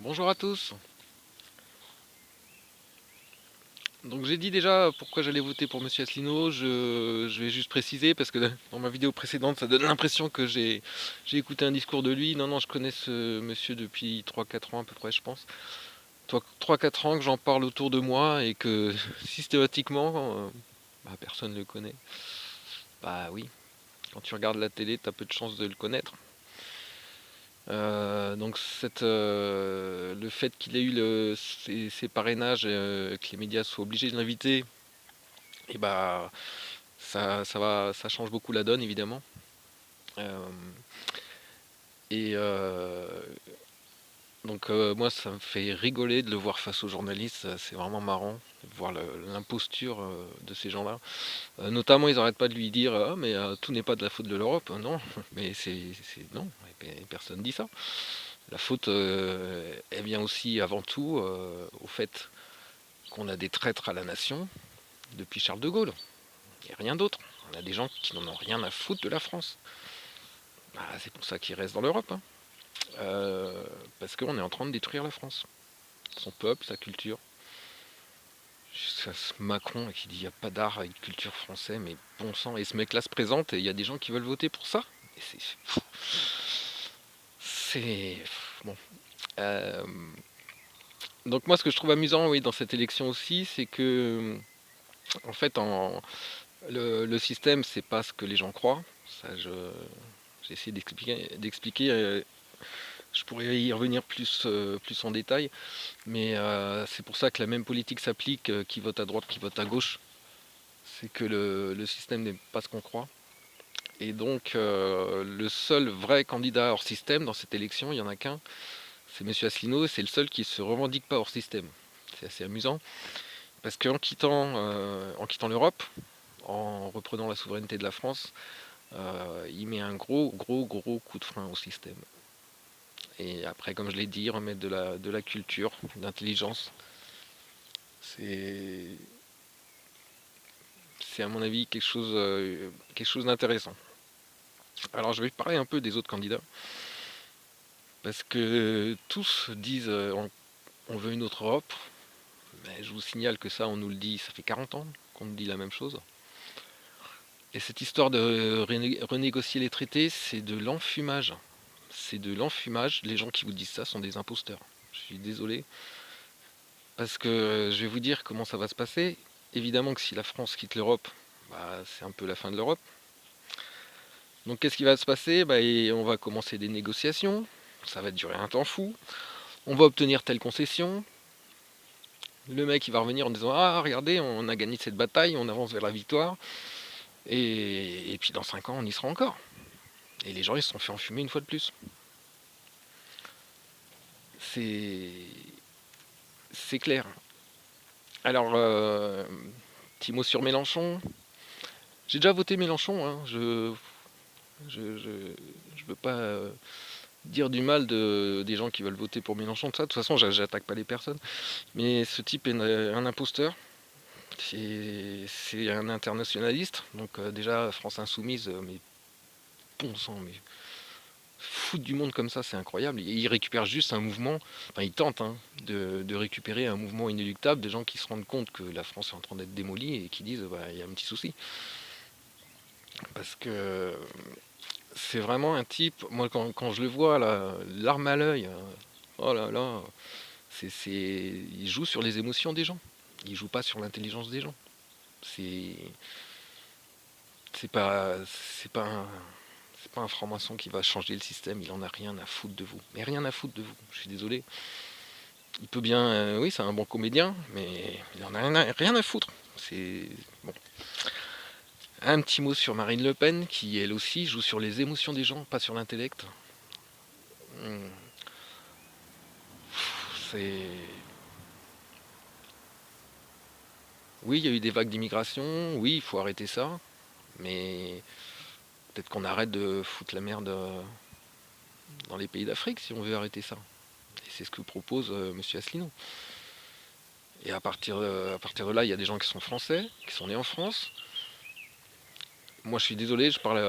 Bonjour à tous. Donc j'ai dit déjà pourquoi j'allais voter pour Monsieur Asselineau. Je vais juste préciser parce que dans ma vidéo précédente, ça donne l'impression que j'ai écouté un discours de lui. Non, non, je connais ce monsieur depuis 3-4 ans à peu près, je pense. 3-4 ans que j'en parle autour de moi et que systématiquement, personne ne le connaît. Bah oui, quand tu regardes la télé, t'as peu de chances de le connaître. Donc le fait qu'il ait eu ses parrainages, que les médias soient obligés de l'inviter, et bah ça change beaucoup la donne évidemment. Euh, et donc moi ça me fait rigoler de le voir face aux journalistes, c'est vraiment marrant de voir l'imposture de ces gens-là. Notamment ils n'arrêtent pas de lui dire ah mais tout n'est pas de la faute de l'Europe. Non, mais non, personne dit ça. La faute elle vient aussi avant tout au fait qu'on a des traîtres à la nation depuis Charles de Gaulle et rien d'autre. On a des gens qui n'en ont rien à foutre de la France. Bah, c'est pour ça qu'ils restent dans l'Europe, hein. Euh, Parce qu'on est en train de détruire la France, son peuple, sa culture. Jusqu'à ce Macron qui dit il n'y a pas d'art et de culture français, mais bon sang, et ce mec-là se présente et il y a des gens qui veulent voter pour ça. Et c'est bon. Euh, donc moi, ce que je trouve amusant, oui, dans cette élection aussi, c'est que en fait, le système, c'est pas ce que les gens croient. Ça, j'ai essayé d'expliquer. Je pourrais y revenir plus en détail, mais c'est pour ça que la même politique s'applique, qui vote à droite, qui vote à gauche. C'est que le système n'est pas ce qu'on croit. Et donc, le seul vrai candidat hors système dans cette élection, il n'y en a qu'un, c'est Monsieur Asselineau, et c'est le seul qui se revendique pas hors système. C'est assez amusant, parce en quittant l'Europe, en reprenant la souveraineté de la France, il met un gros, gros, gros coup de frein au système. Et après, comme je l'ai dit, remettre de la culture, d'intelligence, c'est, c'est à mon avis quelque chose d'intéressant. Alors je vais parler un peu des autres candidats, parce que tous disent on veut une autre Europe, mais je vous signale que ça, on nous le dit, ça fait 40 ans qu'on nous dit la même chose. Et cette histoire de renégocier les traités, c'est de l'enfumage. C'est de l'enfumage. Les gens qui vous disent ça sont des imposteurs. Je suis désolé. Parce que je vais vous dire comment ça va se passer. Évidemment que si la France quitte l'Europe, c'est un peu la fin de l'Europe. Donc qu'est-ce qui va se passer? On va commencer des négociations. Ça va durer un temps fou. On va obtenir telle concession. Le mec il va revenir en disant ah regardez on a gagné cette bataille, on avance vers la victoire. Et puis dans 5 ans on y sera encore. Et les gens ils se sont fait enfumer une fois de plus. C'est c'est clair. Alors petit mot sur Mélenchon. J'ai déjà voté Mélenchon, hein. Je veux pas dire du mal des gens qui veulent voter pour Mélenchon, de ça. De toute façon, j'attaque pas les personnes. Mais ce type est un imposteur. C'est un internationaliste. Donc déjà, France Insoumise, mais bon sang, mais foutre du monde comme ça, c'est incroyable. Il récupère juste un mouvement, enfin il tente hein, de récupérer un mouvement inéluctable, des gens qui se rendent compte que la France est en train d'être démolie et qui disent il y a un petit souci. Parce que c'est vraiment un type, moi quand je le vois, là, l'arme à l'œil, oh là là, il joue sur les émotions des gens. Il joue pas sur l'intelligence des gens. C'est, c'est pas un franc-maçon qui va changer le système. Il en a rien à foutre de vous. Mais rien à foutre de vous. Je suis désolé. Il peut bien, oui, c'est un bon comédien, mais il en a rien à foutre. C'est bon. Un petit mot sur Marine Le Pen, qui elle aussi joue sur les émotions des gens, pas sur l'intellect. Hmm. C'est Oui, il y a eu des vagues d'immigration, oui, il faut arrêter ça, mais peut-être qu'on arrête de foutre la merde dans les pays d'Afrique si on veut arrêter ça. Et c'est ce que propose Monsieur Asselineau. Et à partir de là, il y a des gens qui sont français, qui sont nés en France. Moi, je suis désolé, je parlais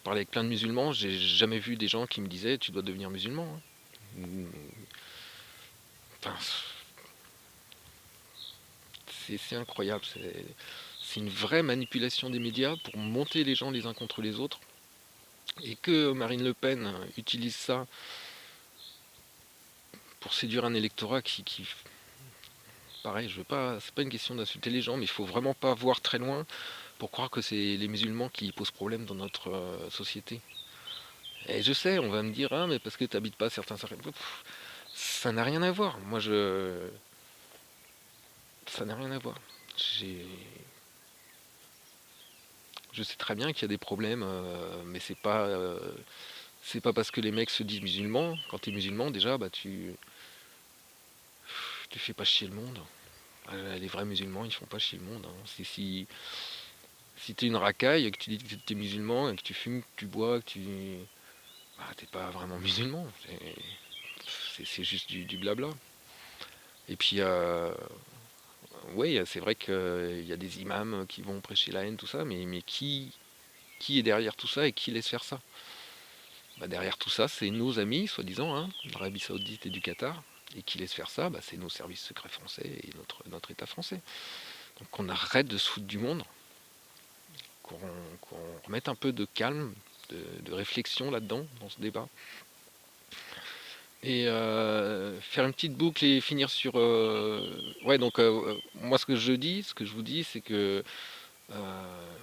avec plein de musulmans, j'ai jamais vu des gens qui me disaient tu dois devenir musulman, hein. Enfin, c'est incroyable. C'est une vraie manipulation des médias pour monter les gens les uns contre les autres. Et que Marine Le Pen utilise ça pour séduire un électorat qui pareil, je veux pas, c'est pas une question d'insulter les gens, mais il faut vraiment pas voir très loin pour croire que c'est les musulmans qui posent problème dans notre société. Et je sais, on va me dire, ah, mais parce que tu n'habites pas certains. Ça n'a rien à voir. Ça n'a rien à voir. J'ai- Je sais très bien qu'il y a des problèmes, mais c'est pas parce que les mecs se disent musulmans. Quand tu es musulman, déjà, bah tu fais pas chier le monde. Les vrais musulmans, ils font pas chier le monde, hein. Si t'es une racaille et que tu dis que t'es musulman et que tu fumes, que tu bois, que tu. Bah, t'es pas vraiment musulman. C'est juste du blabla. Et puis, oui, c'est vrai qu'il y a des imams qui vont prêcher la haine, tout ça, mais qui est derrière tout ça et qui laisse faire ça? Bah, derrière tout ça, c'est nos amis, soi-disant, hein, d'Arabie Saoudite et du Qatar. Et qui laisse faire ça, bah, c'est nos services secrets français et notre État français. Donc on arrête de se foutre du monde, qu'on qu'on remette un peu de calme, de réflexion là-dedans, dans ce débat. Et faire une petite boucle et finir sur... Ouais, donc moi ce que je vous dis, c'est que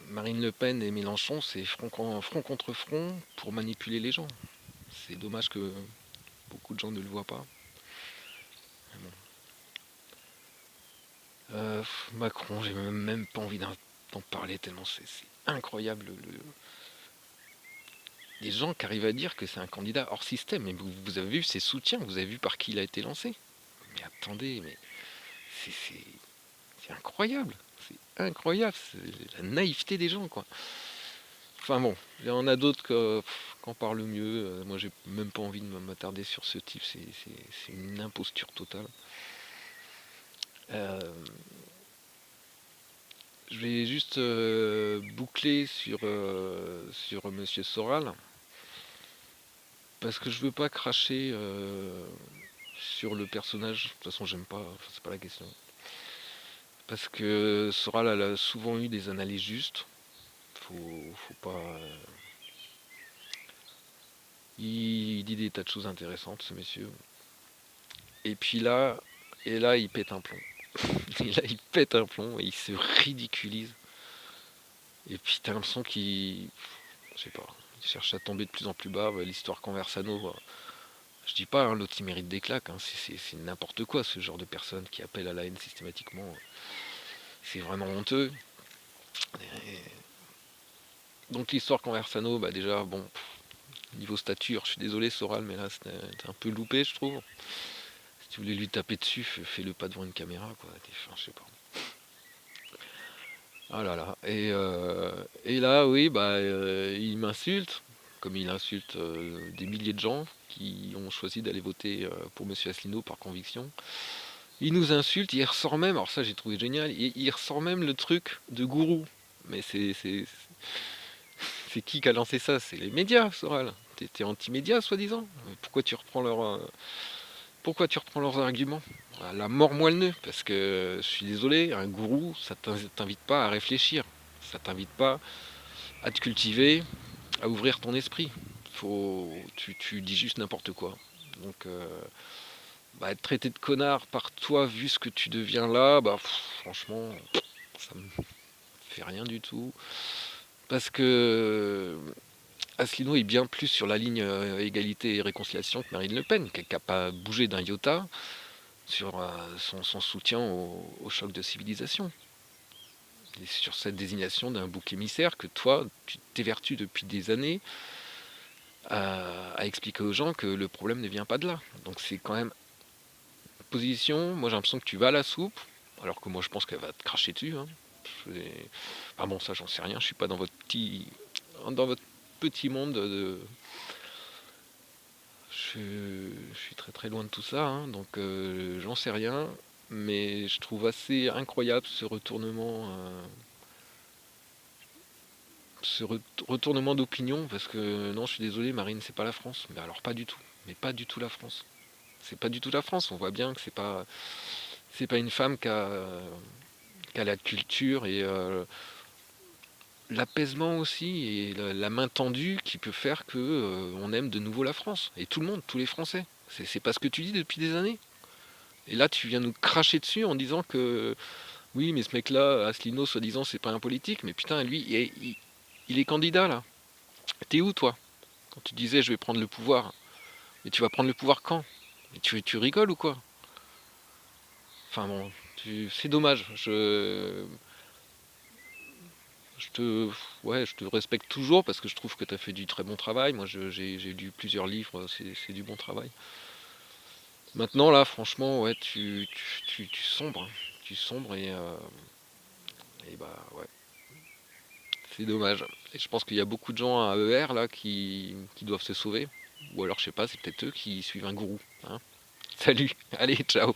Marine Le Pen et Mélenchon, c'est front contre front pour manipuler les gens. C'est dommage que beaucoup de gens ne le voient pas. Macron, j'ai même pas envie d'en parler tellement c'est incroyable. Les gens qui arrivent à dire que c'est un candidat hors système. Mais vous avez vu ses soutiens, vous avez vu par qui il a été lancé. Mais attendez, mais c'est c'est incroyable. C'est incroyable. C'est la naïveté des gens, quoi. Enfin bon, il y en a d'autres qui en parlent mieux. Moi, j'ai même pas envie de m'attarder sur ce type. C'est une imposture totale. Euh, je vais juste boucler sur Monsieur Soral. Parce que je veux pas cracher sur le personnage. De toute façon, j'aime pas. Enfin, c'est pas la question. Parce que Soral elle a souvent eu des analyses justes. Faut pas. Il dit des tas de choses intéressantes, ce monsieur. Et puis là, il pète un plomb. Et là, il pète un plomb et il se ridiculise. Et puis t'as l'impression qu'il, je sais pas, il cherche à tomber de plus en plus bas. L'histoire Conversano, je dis pas, hein, l'autre il mérite des claques. Hein. C'est n'importe quoi ce genre de personne qui appelle à la haine systématiquement. C'est vraiment honteux. Et donc l'histoire Conversano, bah déjà, bon, niveau stature, je suis désolé Soral, mais là c'était un peu loupé, je trouve. Si tu voulais lui taper dessus, fais-le pas devant une caméra, quoi. Enfin, je sais pas. Ah là là. Et là, oui, bah, il m'insulte, comme il insulte des milliers de gens qui ont choisi d'aller voter pour Monsieur Asselineau par conviction. Il nous insulte, il ressort même, alors ça j'ai trouvé génial, il ressort même le truc de gourou. Mais c'est qui a lancé ça? C'est les médias, Soral. T'es anti-média, soi-disant. Pourquoi tu reprends leurs arguments? La mort moi le nœud, parce que je suis désolé, un gourou, ça t'invite pas à réfléchir, ça t'invite pas à te cultiver, à ouvrir ton esprit. Tu dis juste n'importe quoi. Donc, bah, être traité de connard par toi, vu ce que tu deviens là, bah franchement, ça me fait rien du tout. Parce que Asselineau est bien plus sur la ligne égalité et réconciliation que Marine Le Pen, qui n'a pas bougé d'un iota sur son soutien au choc de civilisation. Et sur cette désignation d'un bouc émissaire que toi, tu t'évertues depuis des années à expliquer aux gens que le problème ne vient pas de là. Donc c'est quand même une position, moi j'ai l'impression que tu vas à la soupe, alors que moi je pense qu'elle va te cracher dessus. Hein. Enfin bon, ça j'en sais rien, je suis pas dans votre petit monde je suis très très loin de tout ça, hein, donc j'en sais rien, mais je trouve assez incroyable retournement d'opinion, parce que non, je suis désolé, Marine, c'est pas la France, mais alors pas du tout, mais pas du tout la France. C'est pas du tout la France. On voit bien que c'est pas une femme qui a la culture et l'apaisement aussi et la main tendue qui peut faire que on aime de nouveau la France. Et tout le monde, tous les Français. C'est pas ce que tu dis depuis des années. Et là, tu viens nous cracher dessus en disant que oui, mais ce mec-là, Asselineau, soi-disant, c'est pas un politique. Mais putain, lui, il est candidat là. T'es où toi? Quand tu disais je vais prendre le pouvoir. Mais tu vas prendre le pouvoir quand? Mais tu rigoles ou quoi? Enfin bon, c'est dommage. Je te, ouais, je te respecte toujours parce que je trouve que tu as fait du très bon travail. Moi, j'ai lu plusieurs livres, c'est du bon travail. Maintenant, là, franchement, ouais, tu sombres. Tu sombres et bah ouais, c'est dommage. Et je pense qu'il y a beaucoup de gens à ER là qui doivent se sauver. Ou alors, je sais pas, c'est peut-être eux qui suivent un gourou, hein. Salut, allez, ciao.